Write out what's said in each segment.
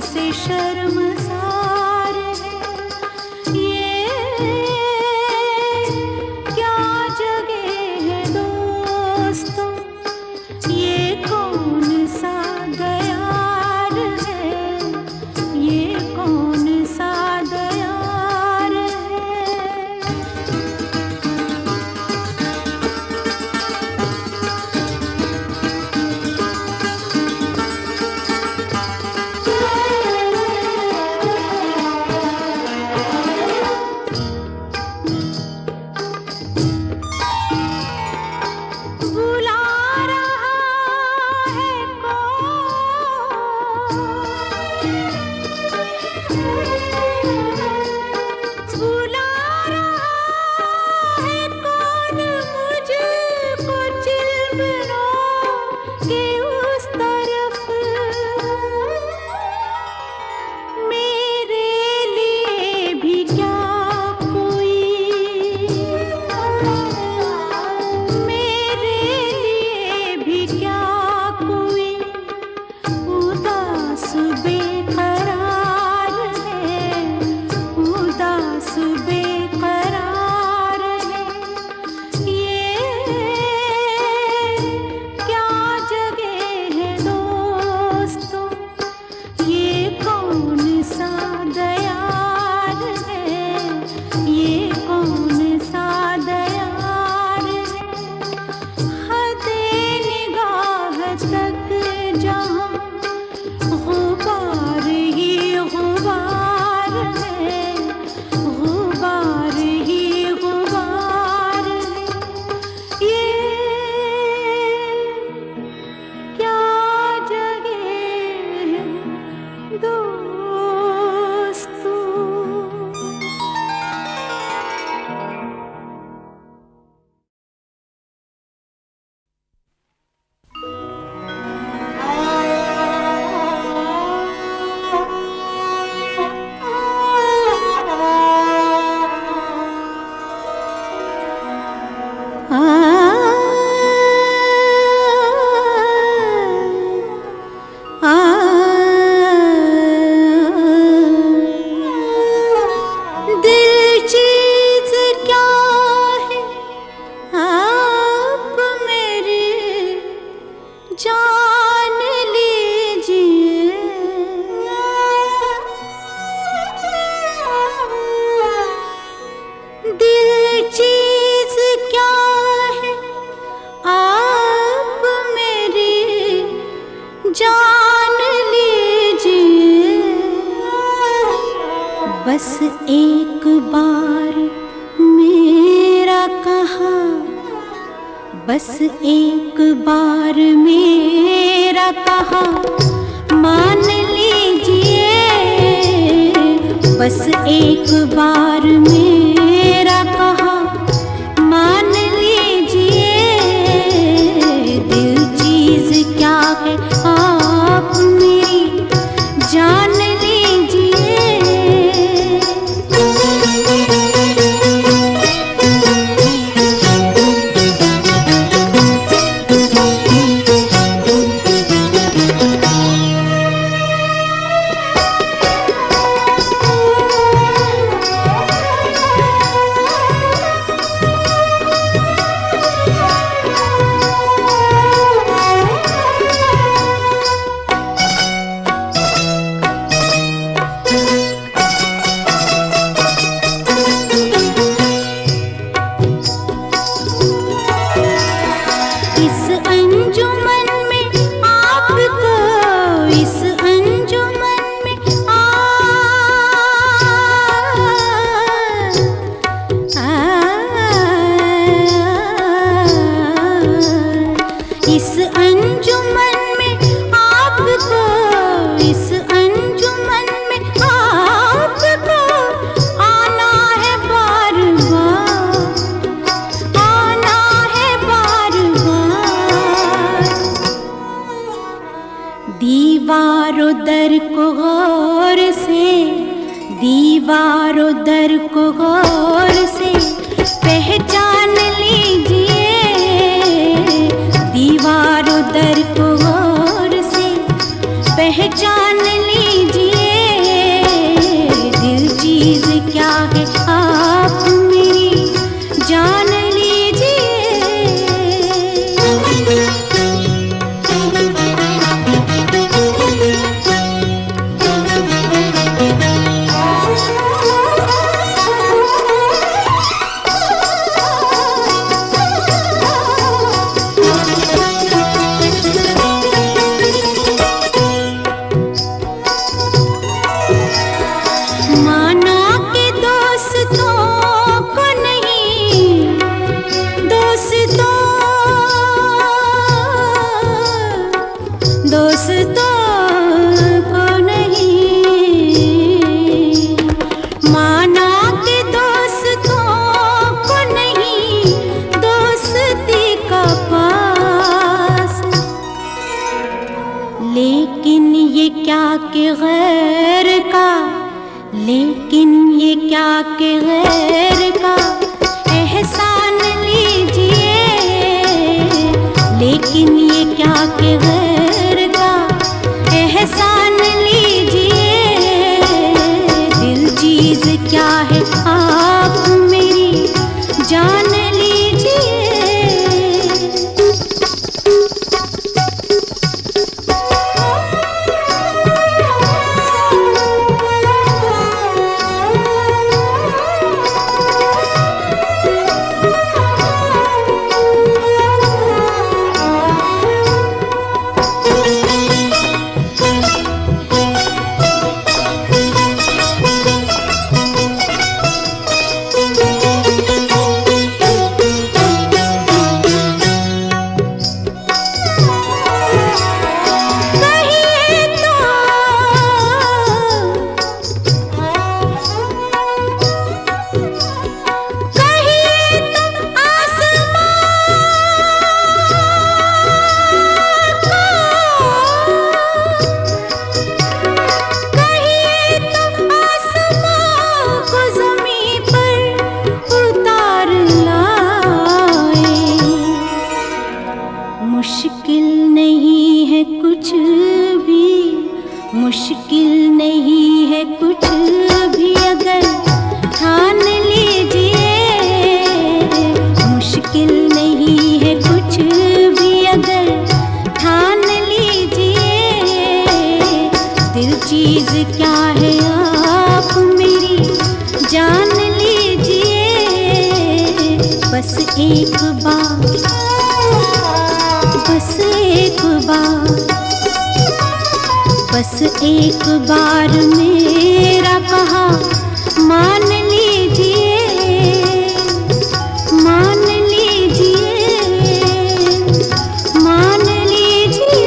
से शर्मसार है। ये क्या जगह है दोस्तों, ये कौन सा दयार है, ये कौन सा दयार है। बुला रहा है बुला रहा है कौन मुझको चिलमनों के उस तरफ। मेरे लिए भी क्या कोई, मेरे लिए भी क्या कोई उदास बेकरार है, उदास बेकरार है। ये क्या जगह है दोस्तों, ये कौन सा दयार है, ये कौन सा दयार है। हदे निगाह तक जहाँ गुबार ही गुबार है, गुबार ही गुबार है। ये क्या जगह है दोस्तों। दिल चीज क्या है आप मेरी जान लीजिए। दिल चीज क्या है आप मेरी जान लीजिए। बस एक बार मेरा कहा, बस एक बार मेरा कहा मान लीजिए। बस एक बार मेरा कहा मान लीजिए। दिल चीज क्या है आप मेरी जान लीजिए। इस अंजुमन में आपको, इस अंजुमन में इस अंजुमन में आपको, इस अंजुमन में आपको आना है बार बार, आना है बार बार। दीवारों दर को गौर से, दीवारों दर को गौर से पहचान लीजिए। दीवारों दर को गौर से पहचान लीजिए। ये क्या कि गैर का, लेकिन ये क्या कि गैर का एहसान लीजिए, लेकिन ये क्या कि गैर का एहसान लीजिए। दिल चीज क्या है आप मेरी जान लीजिए। मुश्किल नहीं है कुछ भी, मुश्किल नहीं है कुछ भी अगर ठान लीजिए। मुश्किल नहीं है कुछ भी अगर ठान लीजिए। दिल चीज क्या है आप मेरी जान लीजिए। बस एक बार, बस एक बार, बस एक बार मेरा कहा मान लीजिए, मान लीजिए, मान लीजिए।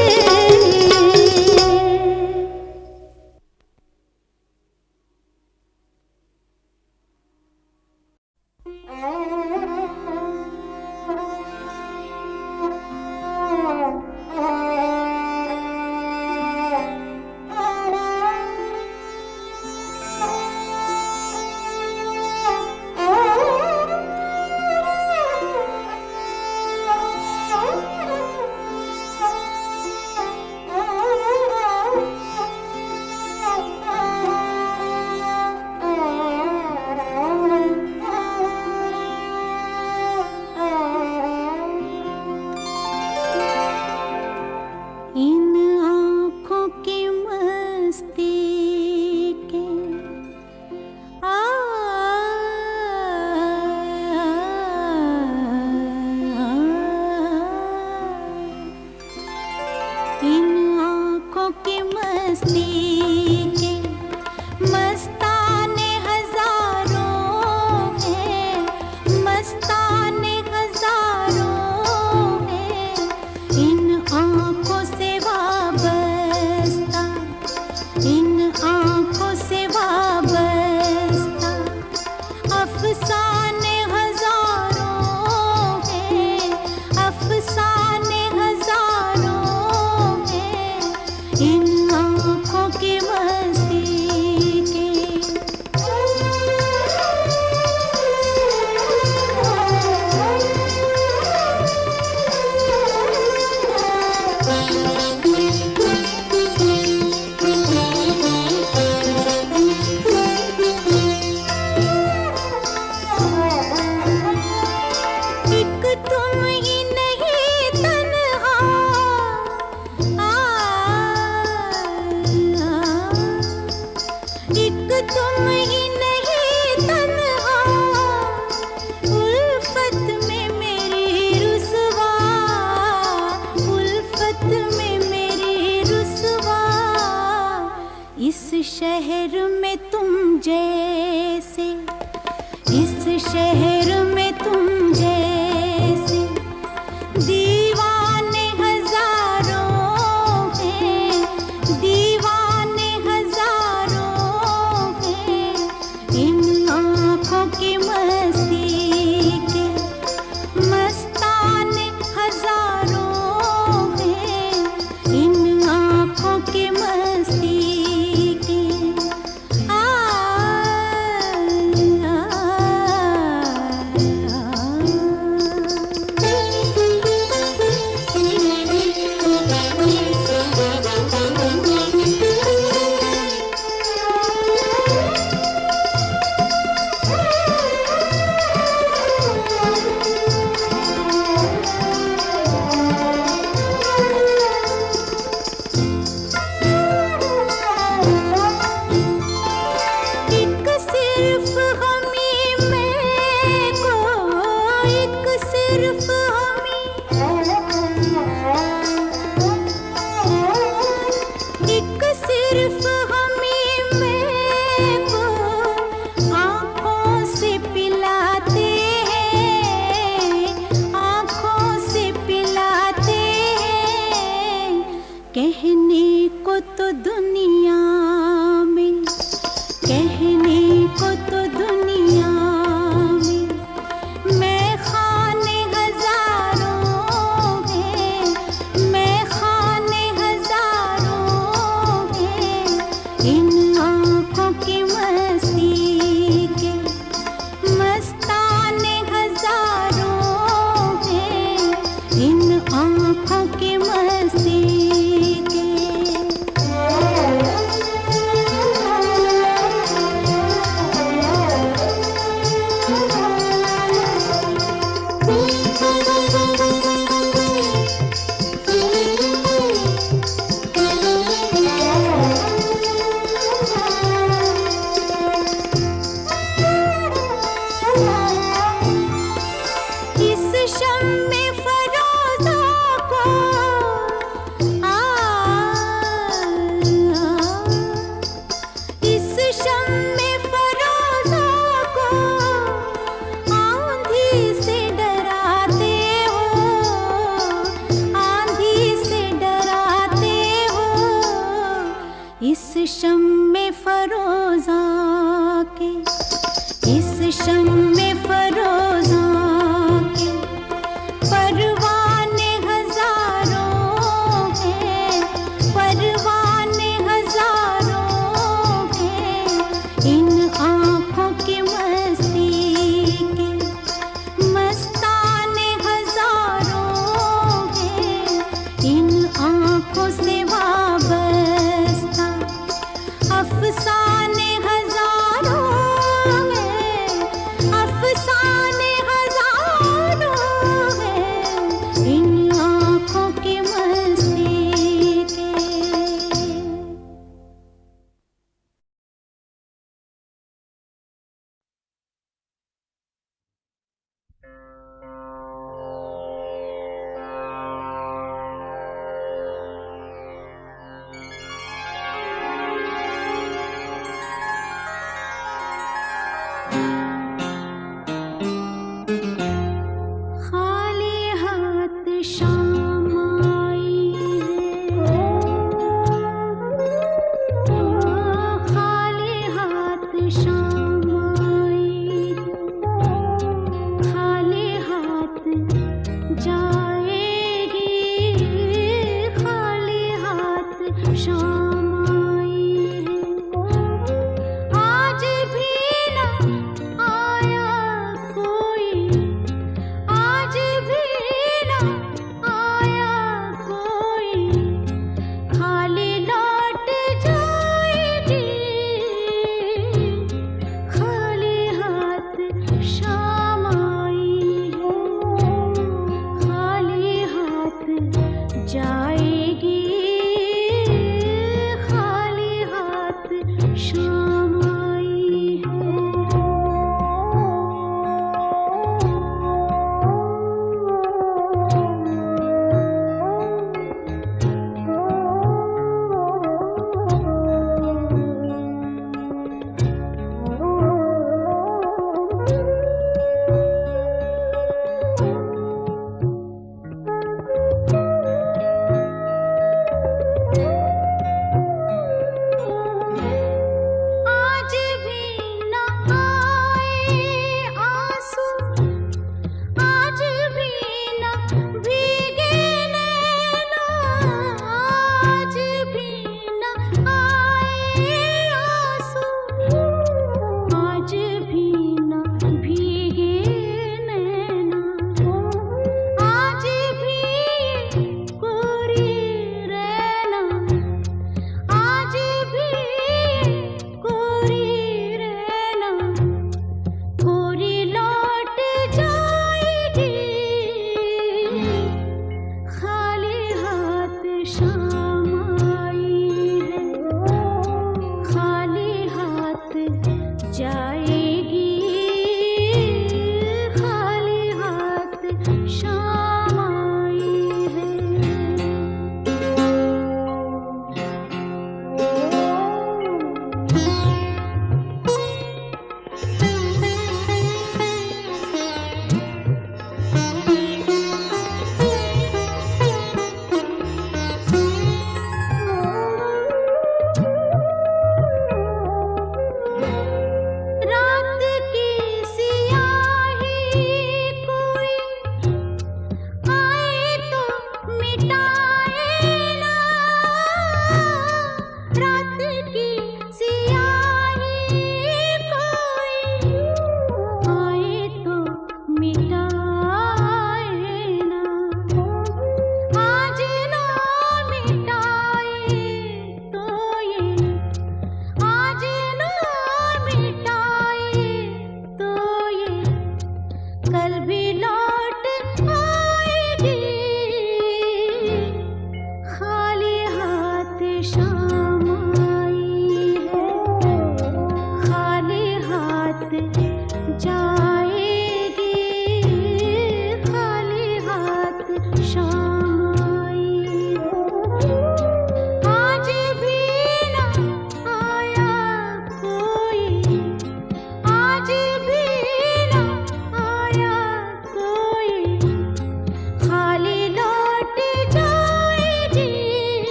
शहर में तुम जैसे, इस शहर में तुम जैसे दीवाने हजारों हैं, दीवाने हजारों हैं। इन आँखों की मस्ती के मस्ताने हजारों हैं, इन आँखों की मस्ती सिर्फ हमें मैं को आँखों से पिलाते हैं, आँखों से पिलाते हैं। कहने को तो दुनिया में, कहने को तो दुनिया में मैं खाने हजारों हैं, मैं खाने हजारों हैं। इन आँखों की मस्ती के मस्ताने हजारों हैं, इन आँखों की मस्ती के। इस शम्मे फरोज़ा को इस शम्मे फरोज़ा को आंधी से डराते हो, आंधी से डराते हो। इस शम्मे फरोज़ा के, इस शम्मे फरोज़ा के परवाने हजारों हैं, परवाने हजारों हैं। इन आँखों की मस्ती के मस्ताने हजारों हैं, इन आँखों से वाबस्ता अफसाने हजारों हैं, अफसाने हजारों हैं। इन आँखों की मस्ती के। खाली हाथ शाम आई है, खाली हाथ शाम आई, खाली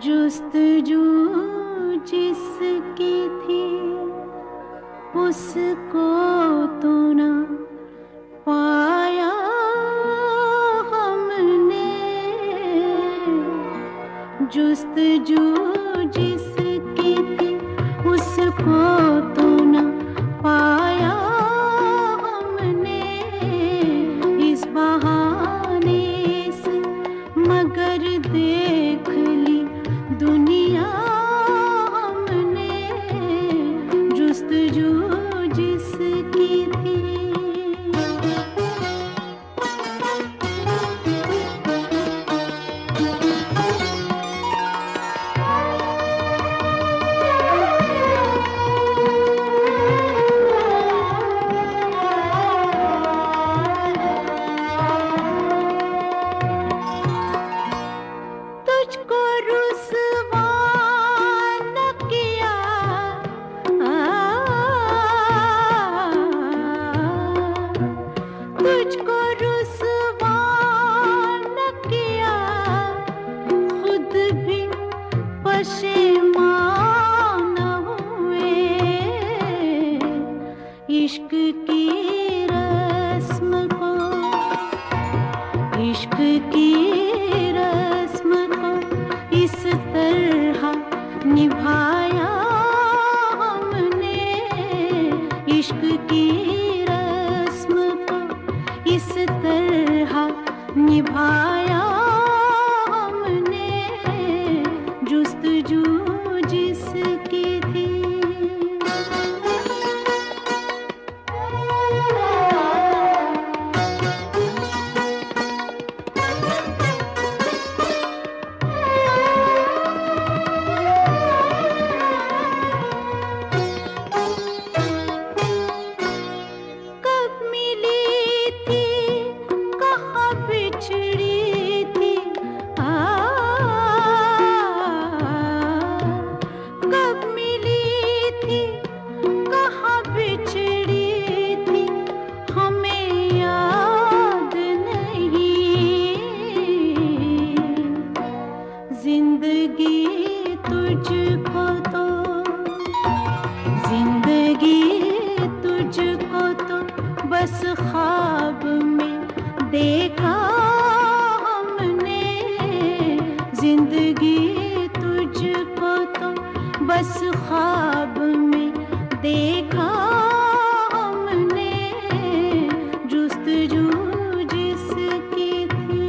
जुस्तजू जिसकी थी उसको तो न पाया हमने, जुस्तजू जिसकी थी उसको तो न पाया हमने, इस बहाने से मगर देख ली दुनिया हमने, जुस्तजू जिसकी थी। तुझको रुसवा न किया, खुद भी पशेमान हुए, इश्क की रस्म को, इश्क की रस्म को इस तरह निभाया हमने, इश्क की रस्म को इस तरह निभाया हमने, जुस्तजू जिसकी थी। जिंदगी तुझको तो, जिंदगी तुझको तो बस ख्वाब में देखा हमने, जिंदगी तुझको तो बस ख्वाब में देखा हमने, जुस्तजू जिसकी थी।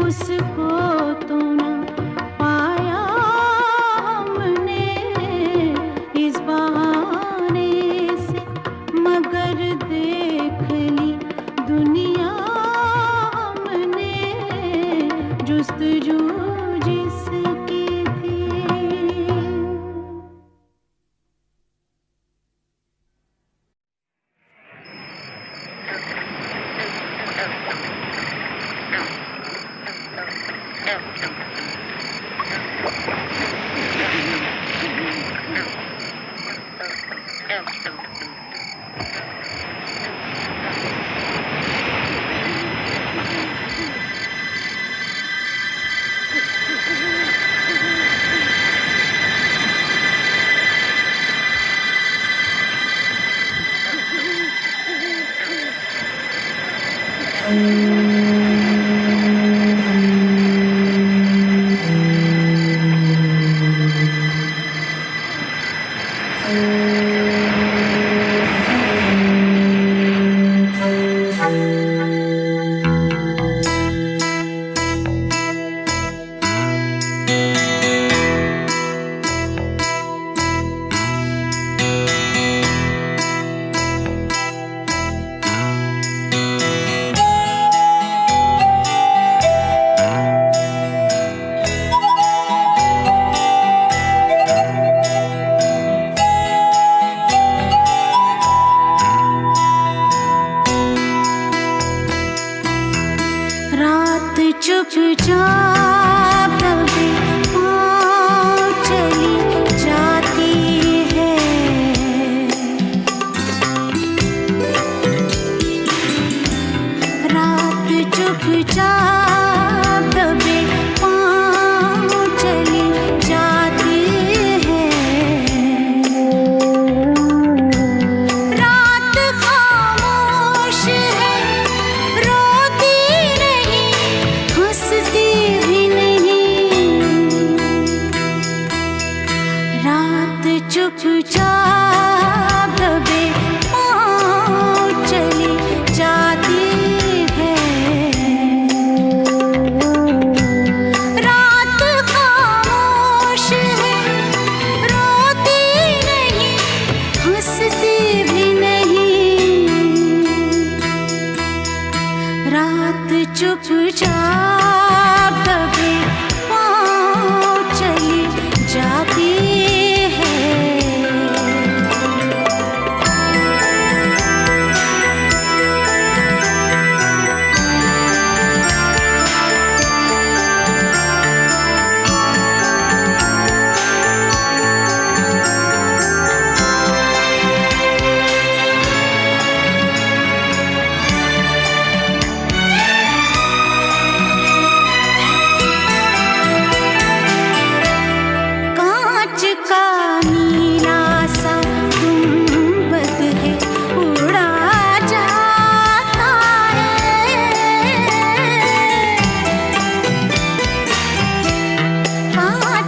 उसको तो न पाया हमने, इस बहाने से मगर देख ली दुनिया हमने, जुस्तजू जिसकी थी।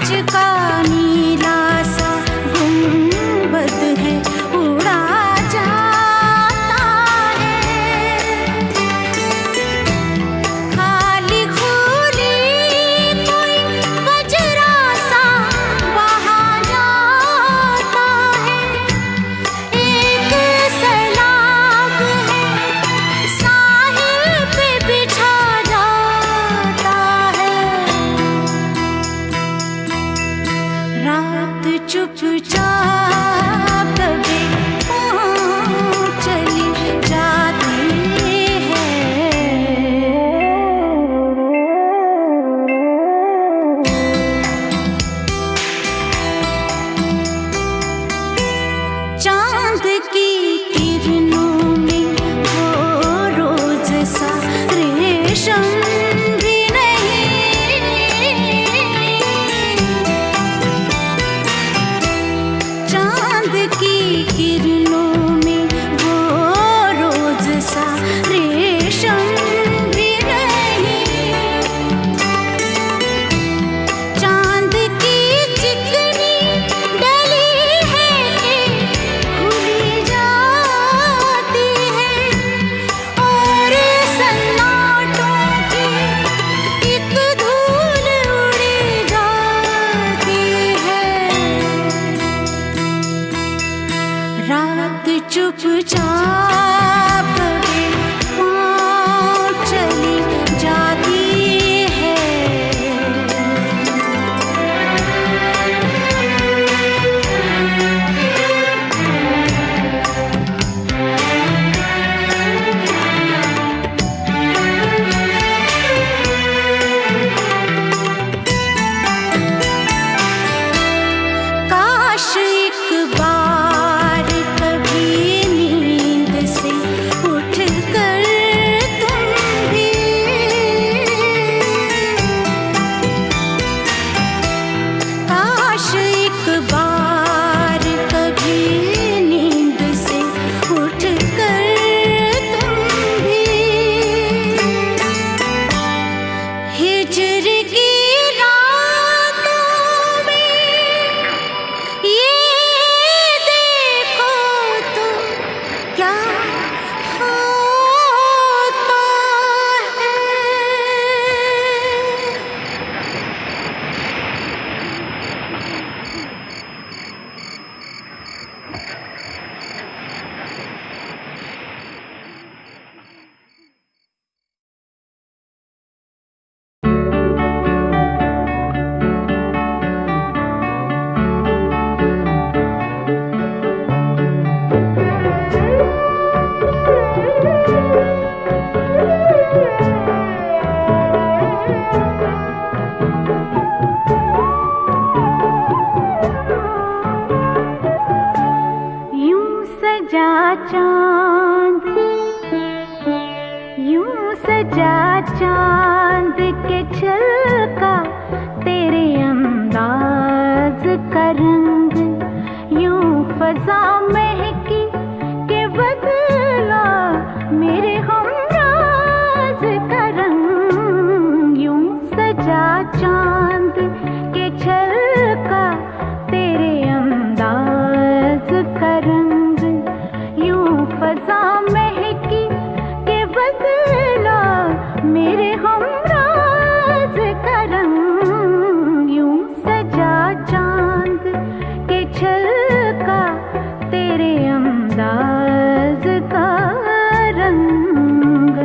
का नीला सा गुंबद है, उड़ा जाता है। खाली खुली कोई बजरा सा बहा जाता है। एक सैलाब है, साहिल पे बिछा जाता है। रात चुपचाप कभी चली जाती है। चांद की किरणों में वो रोज सा रेशम भी नहीं। चांद की किरणों में वो रोज सा रेशम भी नहीं। चांद की चिकनी डली है कि खुली जाती है, और सन्नाटों की एक धूल उड़ी जाती है। रात चुपचाप कभी चली जाती है। काश एक बार कभी नींद से उठ कर तुम भी काश एक बार कभी नींद से उठ कर तुम भी हिजर की रातों में ये देखो तो क्या होता है। यूं सजा चांद, यूं सजा चांद के छलका तेरे अंदाज का रंग। यूं फजा महकी के बदला मेरे हमराज का रंग। यूं सजा चांद के छलका तेरे अंदाज का रंग। यूं फजा महकी के बदला मेरे हमराज का रंग। यूं सजा चांद के छलका तेरे अंदाज का रंग।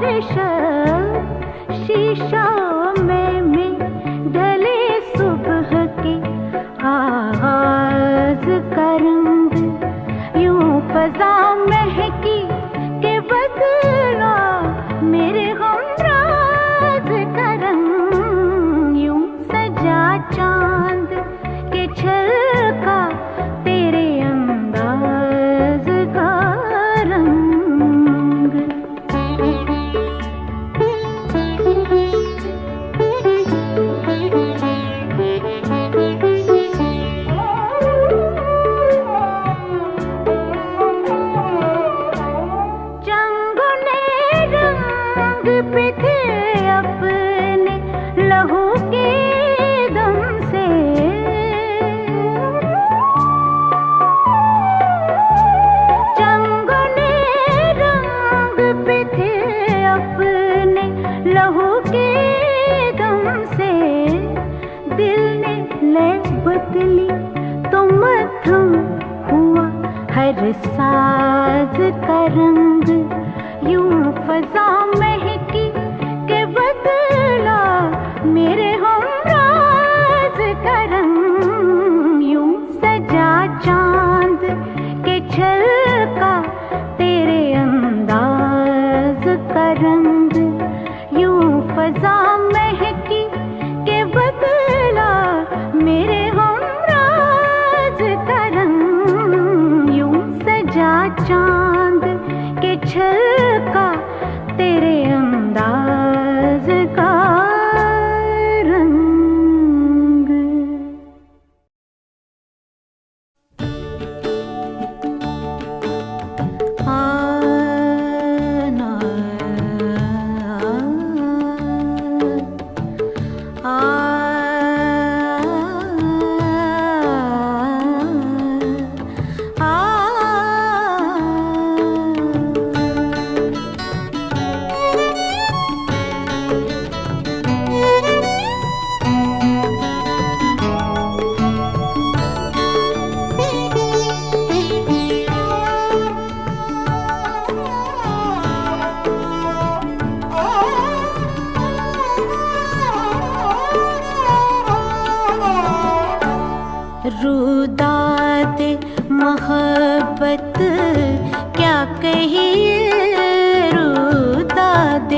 मेरे शब शीशा में ढले सुबह के आगाज का रंग, यूं फजा महकी के बदला मेरे हमराज का रंग, यूं सजा चांद के छलका तेरे अंदाज का रंग। जंगों ने रंग पे थे अपने लहू के दम से, जंगों ने रंग पे थे अपने लहू के दम से, दिल ने ले बदली तो मध्यम हुआ हर साज का रंग, यूं फजा महकी के बदला मेरे हमराज का रंग, यूं सजा चांद के छलका तेरे अंदाज का रंग, यूं फजा महकी के बदला मेरे हमराज का रंग, यूं सजा चांद के छलका तेरे अंदाज का रंग। आना रुदात मोहब्बत क्या कहिए, रुदात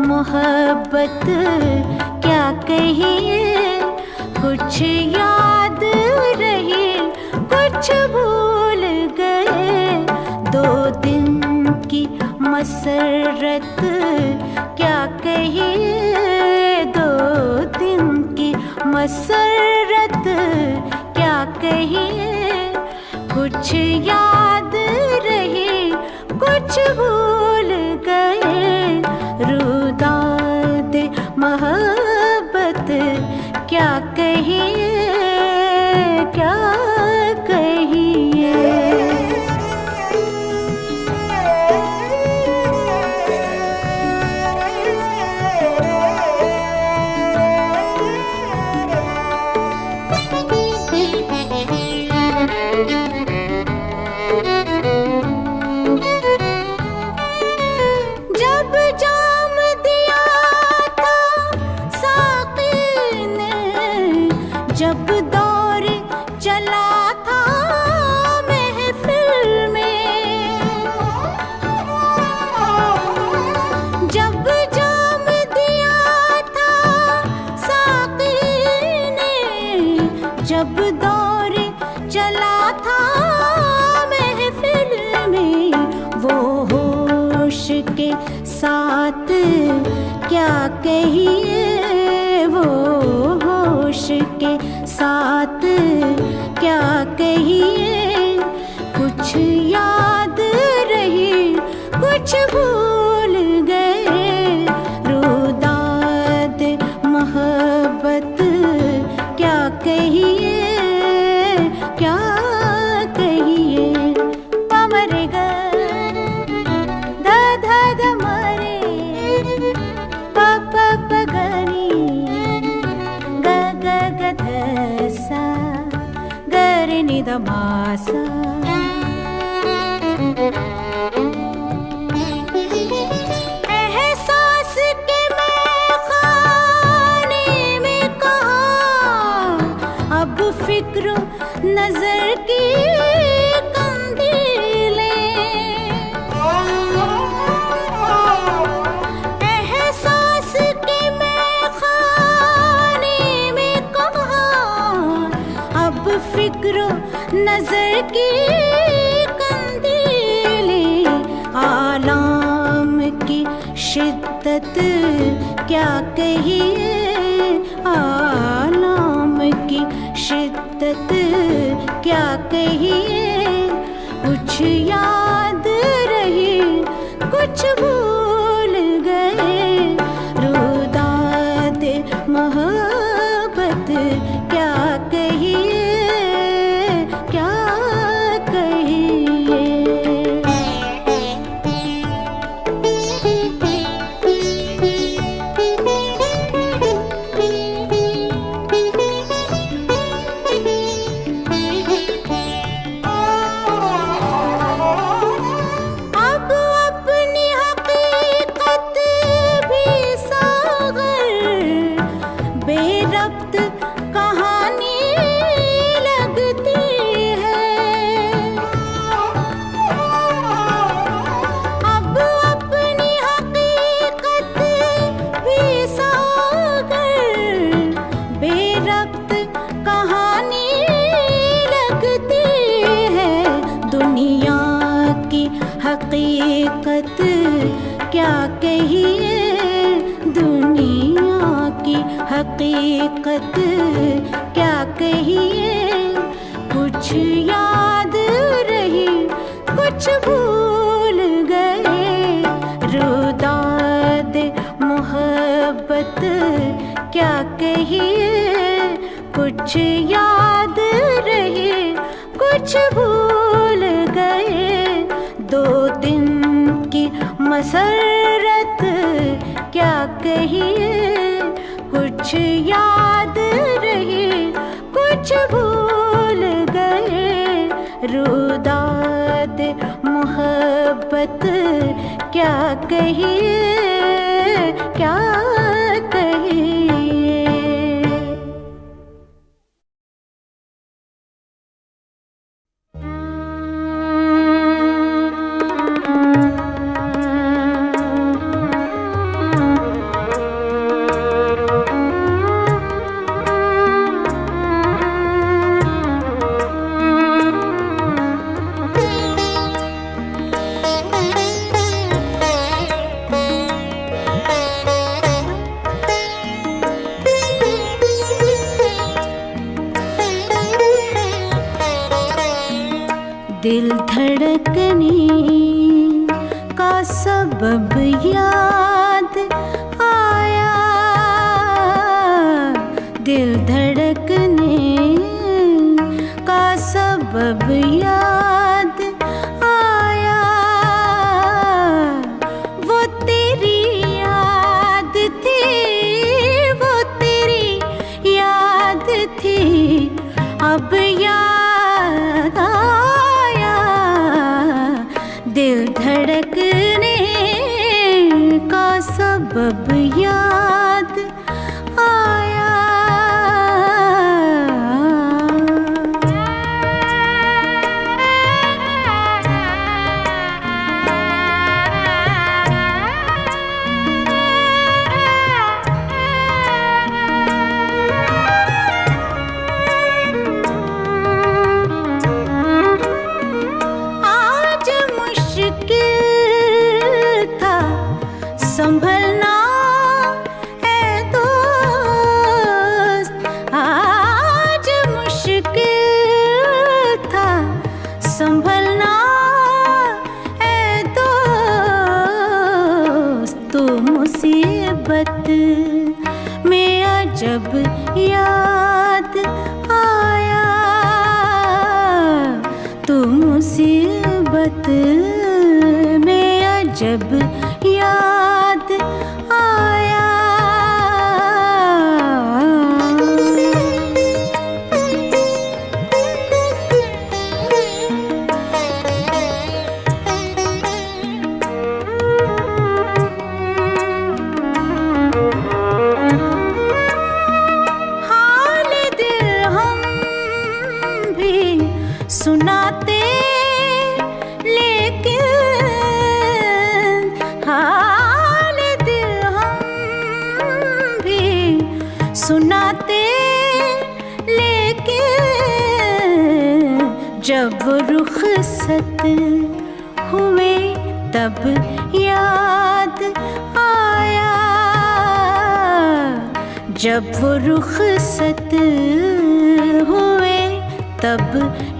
मोहब्बत क्या कहिए, कुछ याद रही कुछ भूल गए, 2 दिन की मसरत क्या कहिए, 2 दिन की मसरत क्या कहिए, कुछ याद रही कुछ भूल गए, रुदाद मोहब्बत क्या कहिए, क्या कहिए। जब जाम दिया था साक़ी ने, जब दौर चला था महफिल में, जब जाम दिया था साक़ी ने, जब दौर चला था महफिल में, वो होश के साथ क्या कहिए, वो होश के साथ क्या कहिए, कुछ याद रही कुछ भूल गए, रुदाद मोहब्बत क्या कहिए, क्या कहिए। पमरे ग ध ध ध मरे, प प प गरी, ग ग ग ध सा, ग रे नि ध मा सा। एहसास शिद्दत क्या कहिए, आलाम की शिद्दत क्या कहिए। कुछ याद रही कुछ भूल गए, रुदाद मोहब्बत क्या कहिए, क्या कहिए। हकीकत क्या कहिए, दुनिया की हकीकत क्या कहिए। कुछ याद रही कुछ भूल गए, रुदाद मोहब्बत क्या कहिए। कुछ याद रही कुछ भूल गए, दो दिन की मसरत क्या कहिए। कुछ याद रही कुछ भूल गए, रुदाद मोहब्बत क्या कहिए, क्या कहिए। दिल धड़कने का सबब याद आया, दिल धड़कने का सबब याद आया। वो तेरी याद थी, वो तेरी याद थी, अब याद आया। दिल धड़कने का सबब याद आया। संभलना है दोस्त, आज मुश्किल था संभलना है दोस्त। तो मुसीबत में अजब याद आया, तो मुसीबत में अजब याद आया। हाल दिल हम भी सुनाते, लेकिन हाल दिल हम भी सुनाते, लेकिन जब वो रुखसत हुए तब याद जब वो रुखसत हुए तब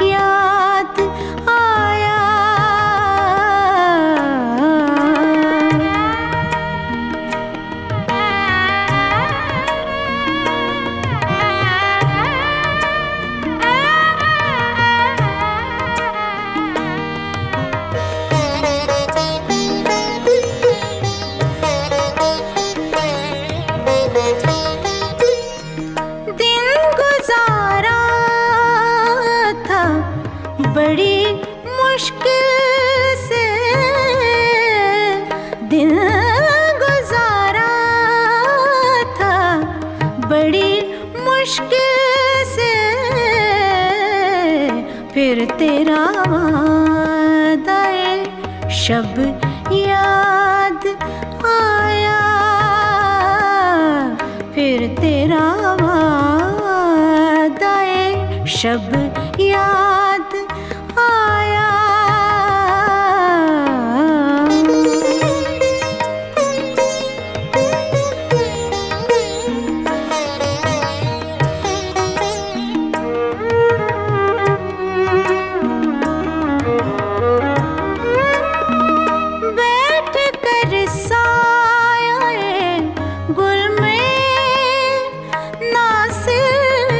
याद आया। बड़ी मुश्किल से दिन गुजारा था, बड़ी मुश्किल से फिर तेरा वादा शब याद आया, फिर तेरा वादा शब याद आया। बैठ कर साये गुल में नासिर,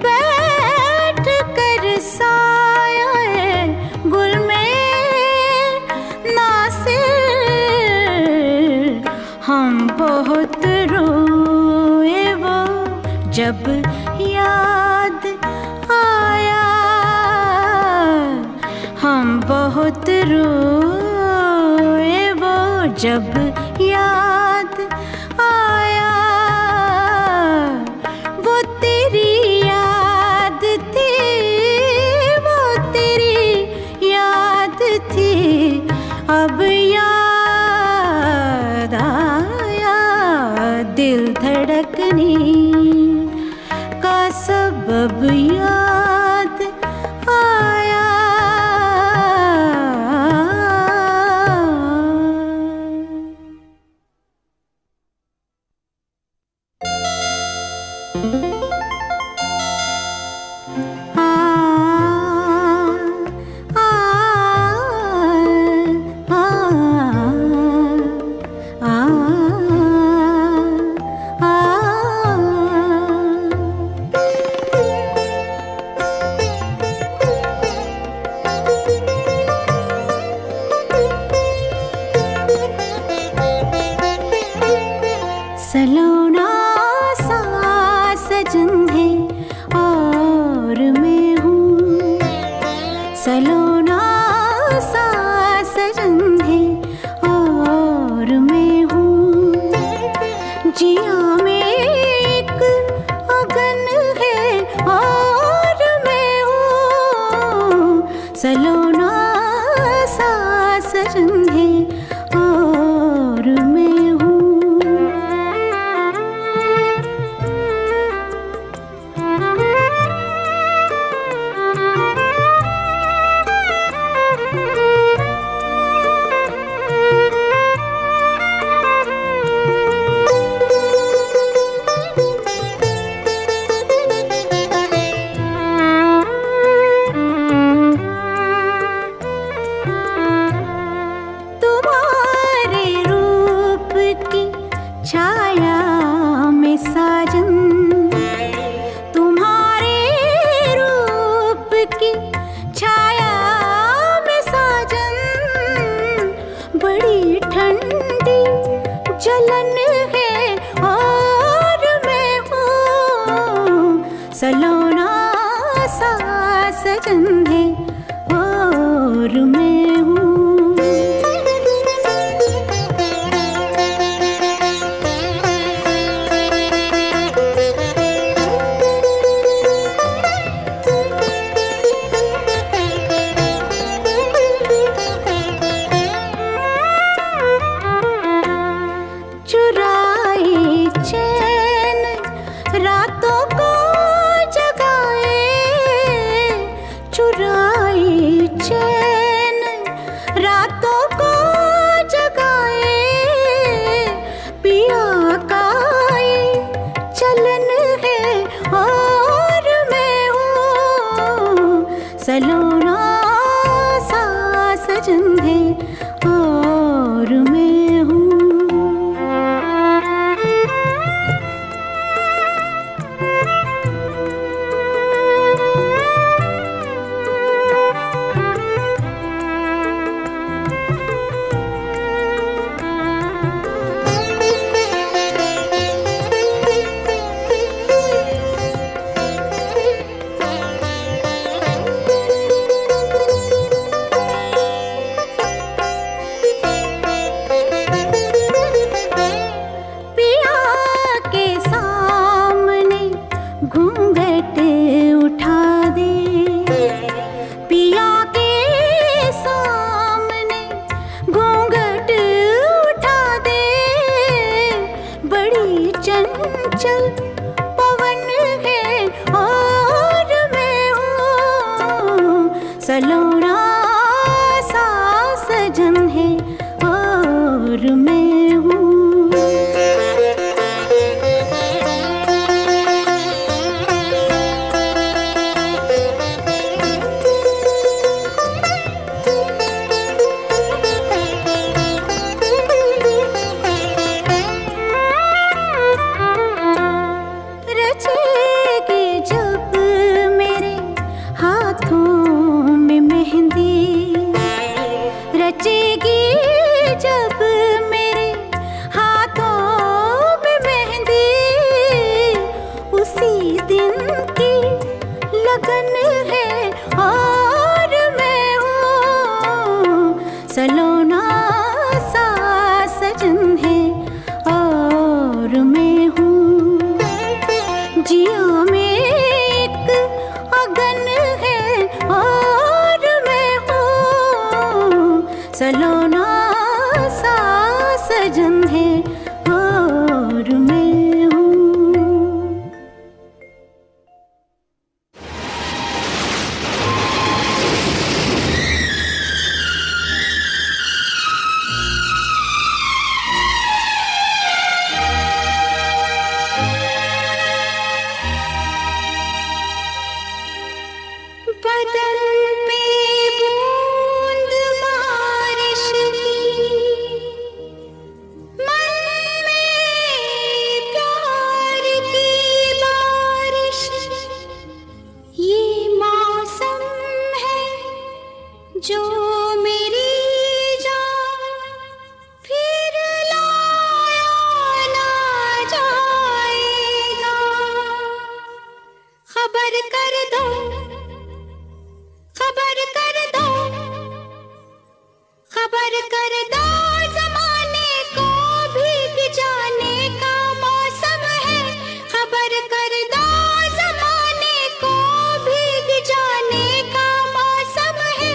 बैठ कर साये गुल में नासिर, हम बहुत रोए वो जब याद आया, हम बहुत रोए वो जब याद आया। वो तेरी याद थी, वो तेरी याद थी, अब याद आया। दिल धड़कने का सबब याद आया। सलोना सा सजन है और मैं हूँ, सलोना सा सजन है और मैं हूँ। जिया में एक अगन है और मैं हूँ, सलोना सा सजन है और मैं हूँ। छाया में साजन, तुम्हारे रूप की छाया में साजन, बड़ी ठंडी जलन है और मैं हूँ, सलोना सा सजन है और मैं हूँ। चुरा सलोना सा सजन है और मैं हूँ। सलोना सा सजन है और मैं हूँ। जिया में एक अगन है और मैं हूँ। सलोना सा सजन है और मैं हूँ। जो मेरी जान फिर लाया ना जाएगा। खबर कर दो, खबर कर दो, खबर कर दो, जमाने को भीग जाने का मौसम है। खबर कर दो, जमाने को भीग जाने का मौसम है।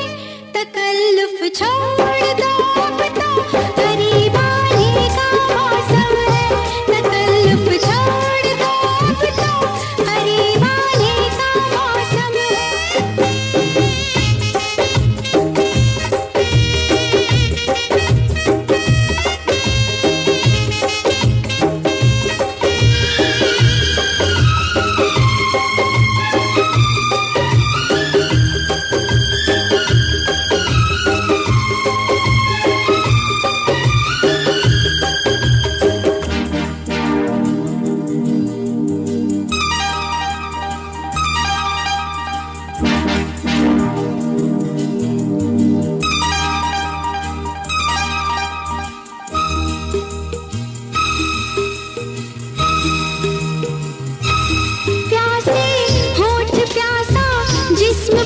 तकल्लुफ छोड़ दो, अब तो करीब आने का मौसम है। तकल्लुफ छोड़ दो, अब तो करीब आने का मौसम है।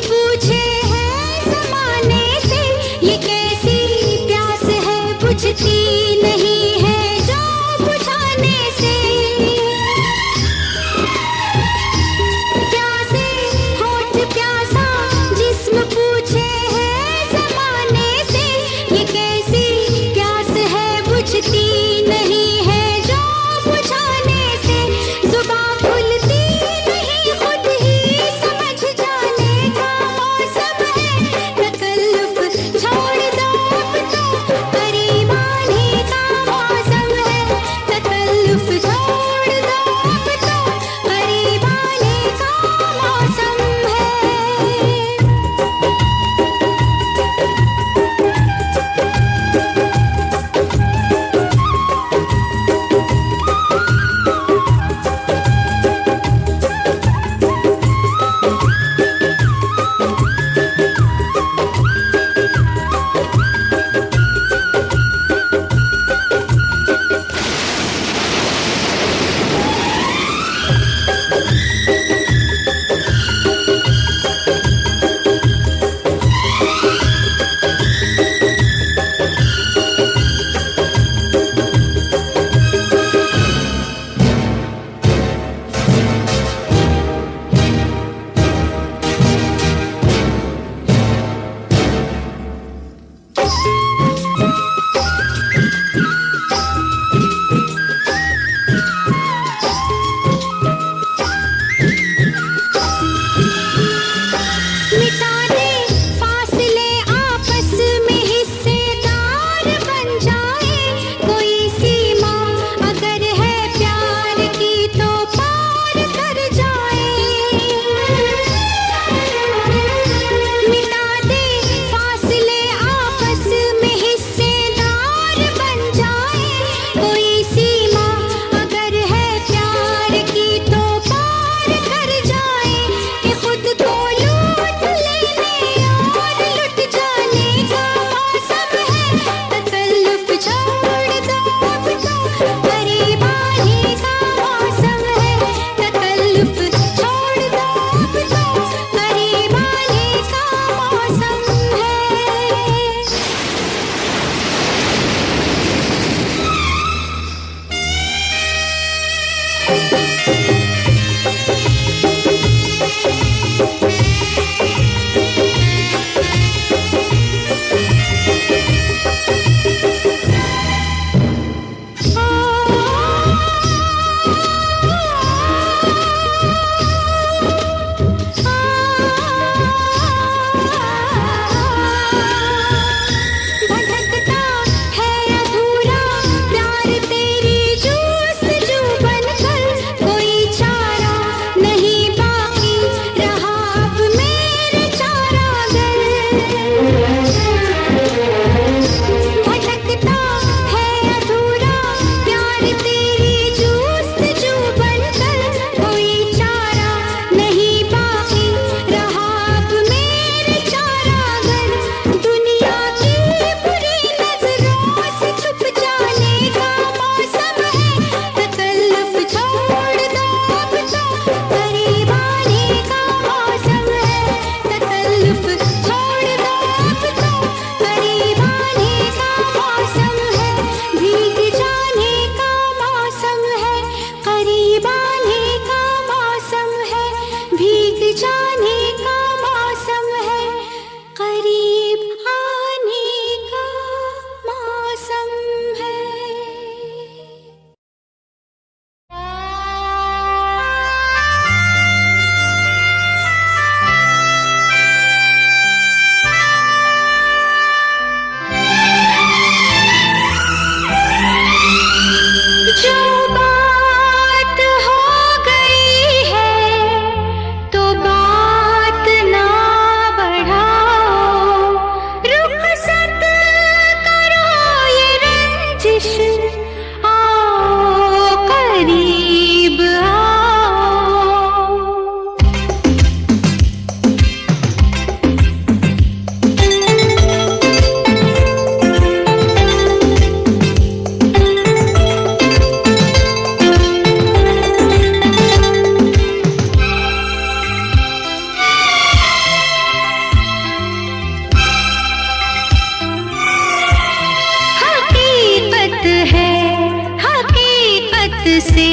पूछे है ज़माने से, ये कैसी प्यास है बुझती नहीं है जो बुझाने से। प्यासे होठ प्यासा जिस्म पूछे है ज़माने से, ये कैसी प्यास है बुझती नहीं है जो बुझाने से। जुबां खुलती नहीं खुद ही समझ जाने का मौसम है। तकल्लुफ छोड़ दो, अब तो करीब आने का से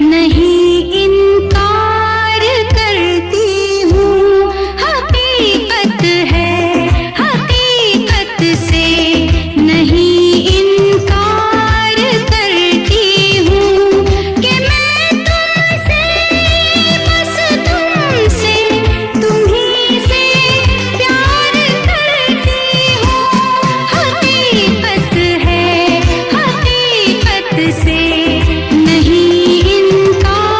नहीं इनकार करती हूँ। हकीकत है, हकीकत से नहीं इनकार करती हूँ कि मैं तुमसे, बस तुमसे, तुम्हीं से प्यार करती हूँ। हकीकत है, हकीकत से नहीं इनकार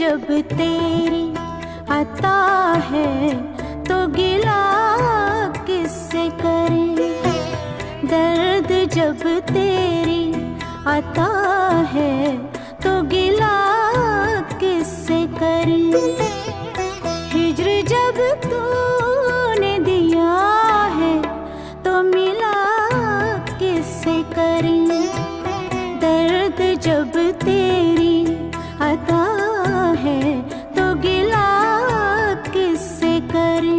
जब तेरी आता है तो गिला किससे करे, दर्द जब तेरी आता है तो गिला किससे करे। हिज्र जब तूने दिया है तो मिला किससे करे, दर्द जब तेरी आता है तो गिला किससे करे।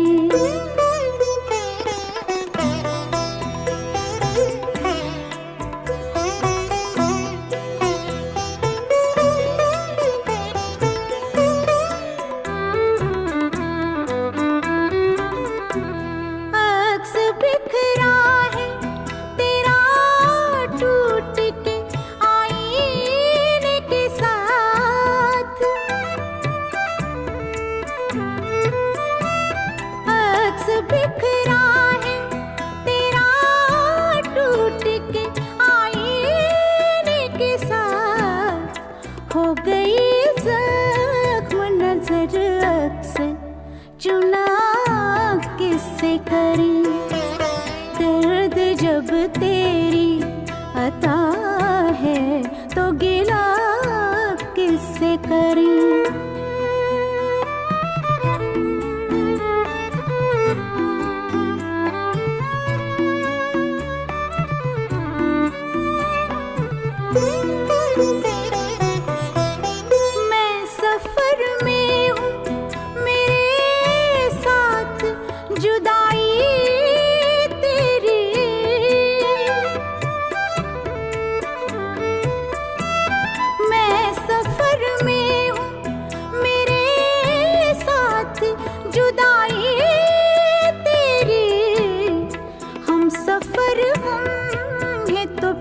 चुना किससे करें, दर्द जब तेरी आता है तो गिला किससे करें।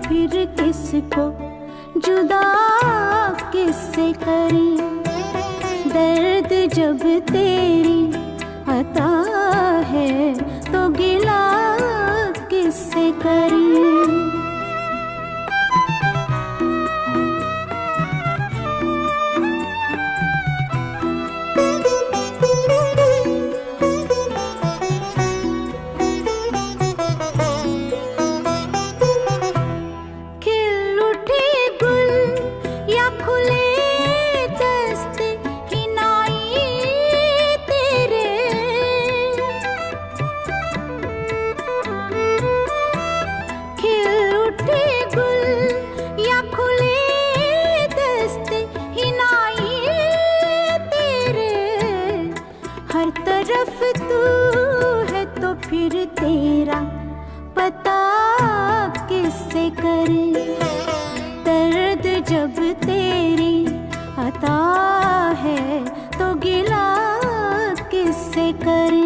फिर किसको जुदा किससे करें, दर्द जब तेरी आता है तो गिला किससे करें। हर तरफ तू है तो फिर तेरा पता किससे करे, दर्द जब तेरी आता है तो गिला किससे करे।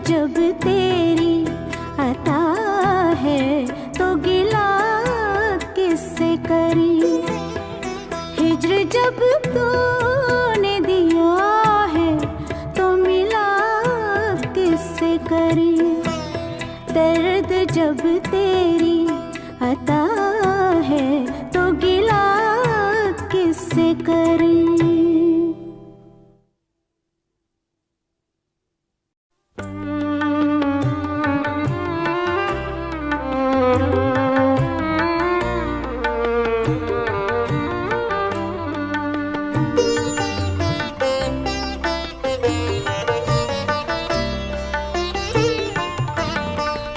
जब तेरी आता है तो गिला किससे करी, हिज्र जब तूने दिया है तो मिला किससे करी, दर्द जब तेरी आता है तो गिला किससे करी।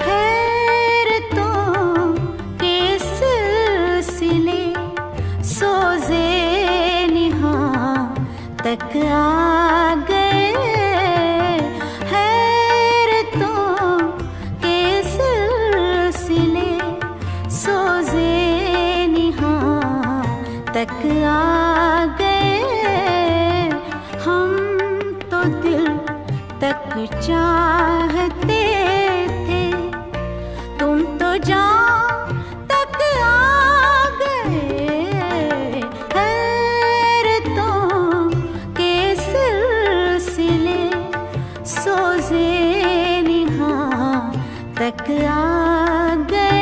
हैरतों के तक आ गए। हम तो दिल तक चाहते थे, तुम तो जान तक आ गए। हैरतों के सिलसिले सोज़े निहां तक आ गए।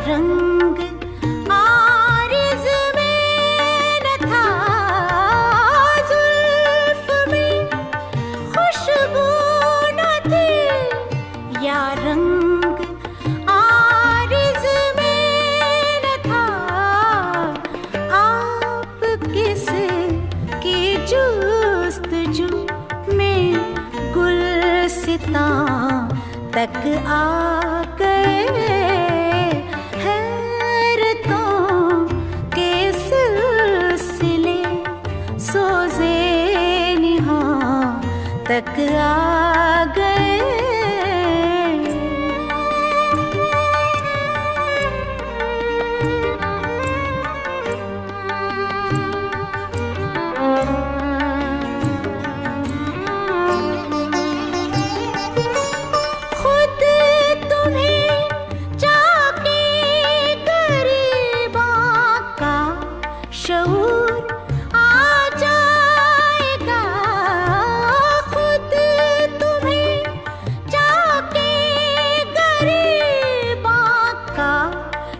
रंग आरिज़ में न था, जुल्फ में खुशबू न थी, या रंग आरिज़ में न था। आप किस की जुस्तजू में गुलसितां तक आ गए। तक आ गए। खुद तुम्हें जाके गरीबा का शऊर आ जाएगा।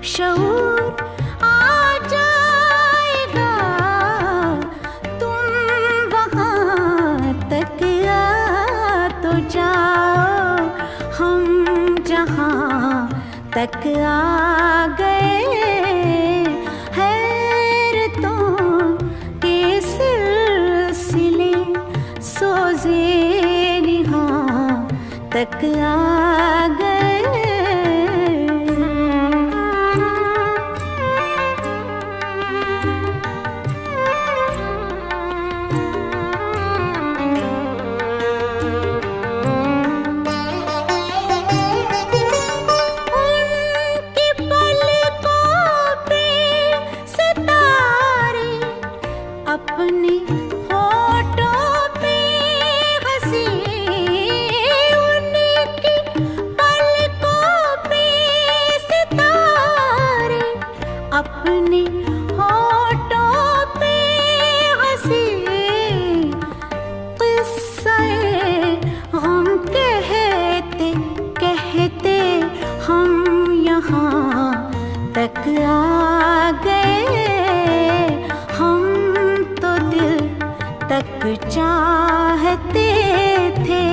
शऊर आ जाएगा। तुम वहाँ तक आ तो जाओ, हम जहाँ तक आ गए। हैरतों के सिलसिले सोज़े निहां तक आ गए। अपने होठों पे हंसी, उनकी पलकों पे सितारे। अपने होठों पे हंसी, किस्से हम कहते कहते हम यहाँ तक आ गए। तक चाहते थे,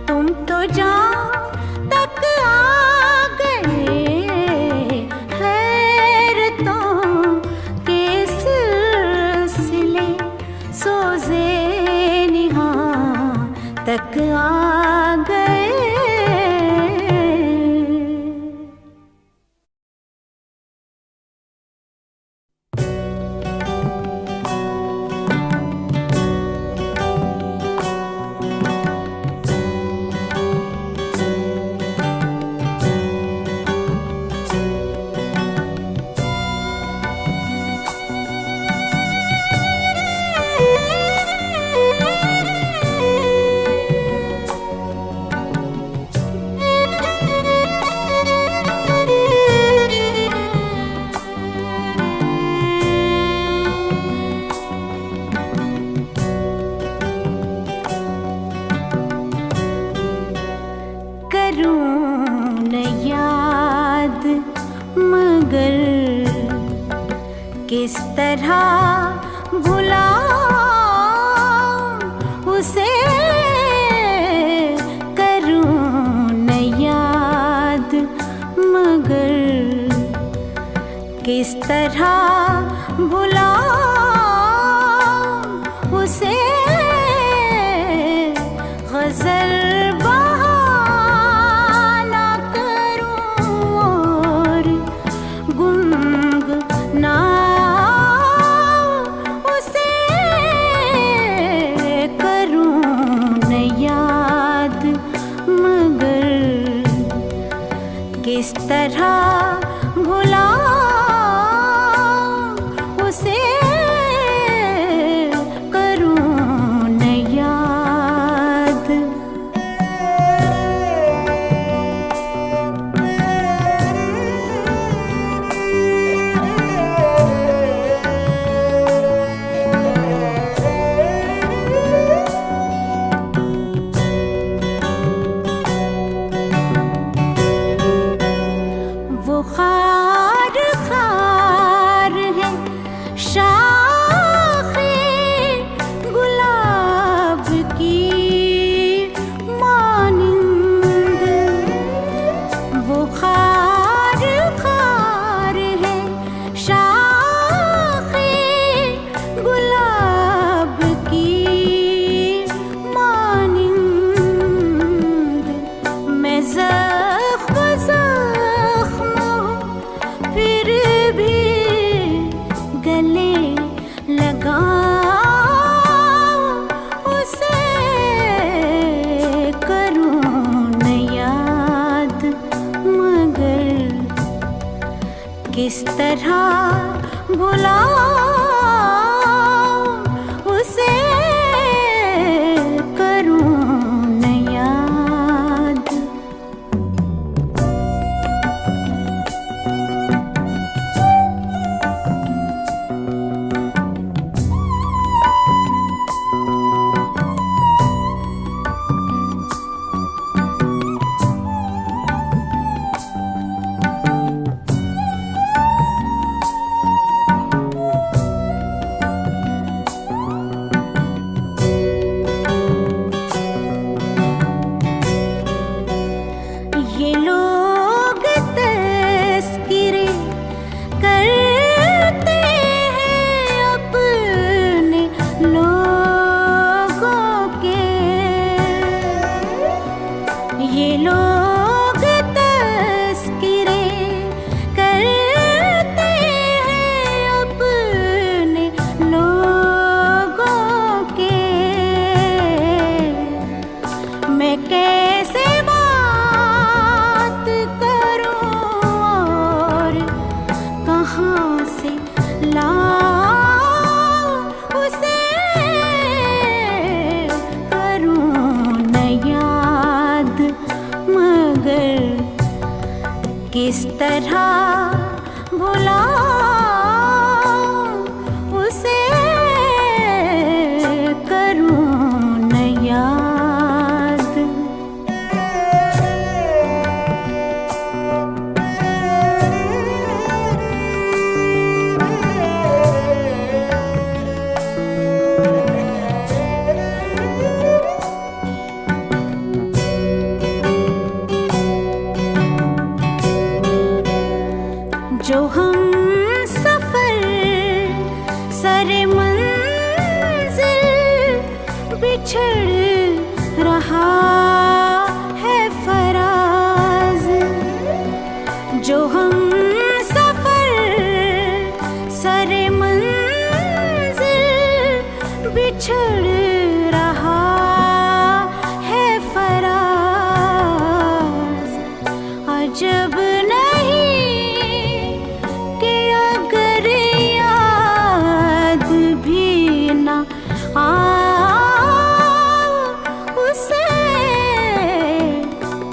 तुम तो जान तक आ गए। हैरतों के सिलसिले सोज़े निहां तक आ गए। किस तरह भुलाऊं उसे, करूं न याद मगर किस तरह भुलाऊं किस तरह भुलाऊं उसे, करूं न याद। वो खार खार है शाखे गुलाब की मानिंद, वो खार खार है शाखे गुलाब की मानिंद। मैं ज़ख्म ज़ख्म फिर भी गले लगाऊं उसे, करूं न याद। मगर किस तरह भुलाऊं उसे, करूं न याद। ये लोग तस्करे करते हैं अपने लोगों के, ये लोग तस्करे करते हैं अपने लोगों के। मैं कैसे बात करूं और कहाँ से लाऊं उसे, करूं न याद। मगर किस तरह भुलाऊं उसे, करूं न याद। जो हम सफर सरे मंजिल बिछड़ रहा है फराज, जो हम सफर सरे मंजिल बिछड़ रहा है फराज। अजब नहीं कि अगर याद भी न आऊं उसे,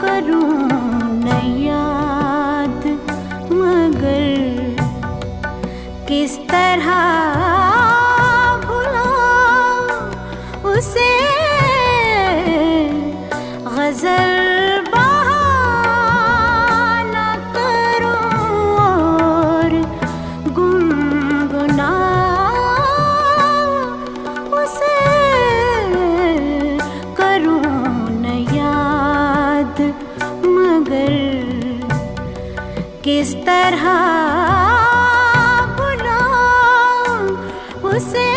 करूं न याद। मगर किस तरह भुलाऊं उसे, गज़ल बहाना करूं और गुनगुनाऊं उसे, करूं न याद। मगर किस तरह भुलाऊं उसे,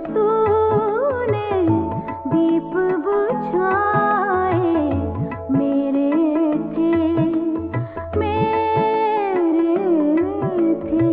तूने दीप बुझाए मेरे थे, मेरे थे।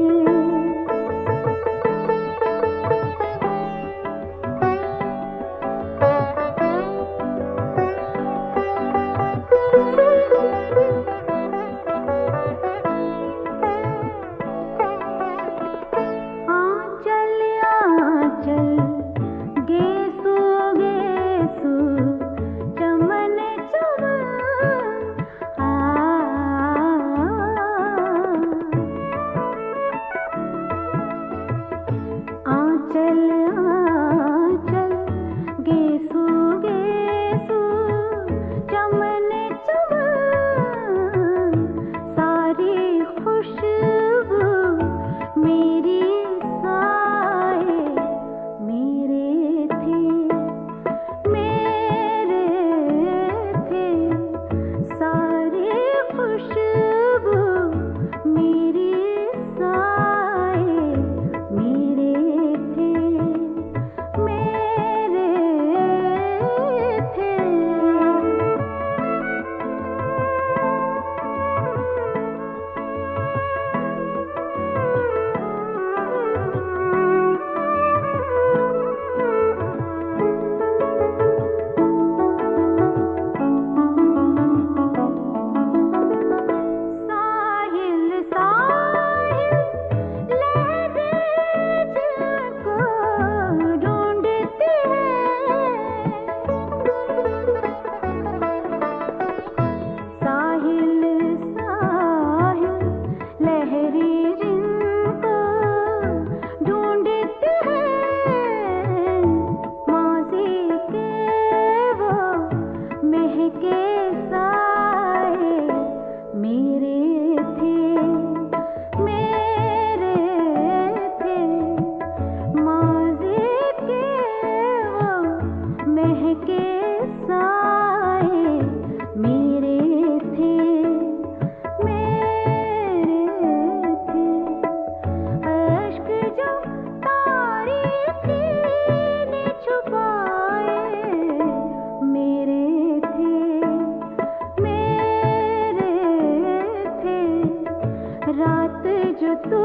रात जो तू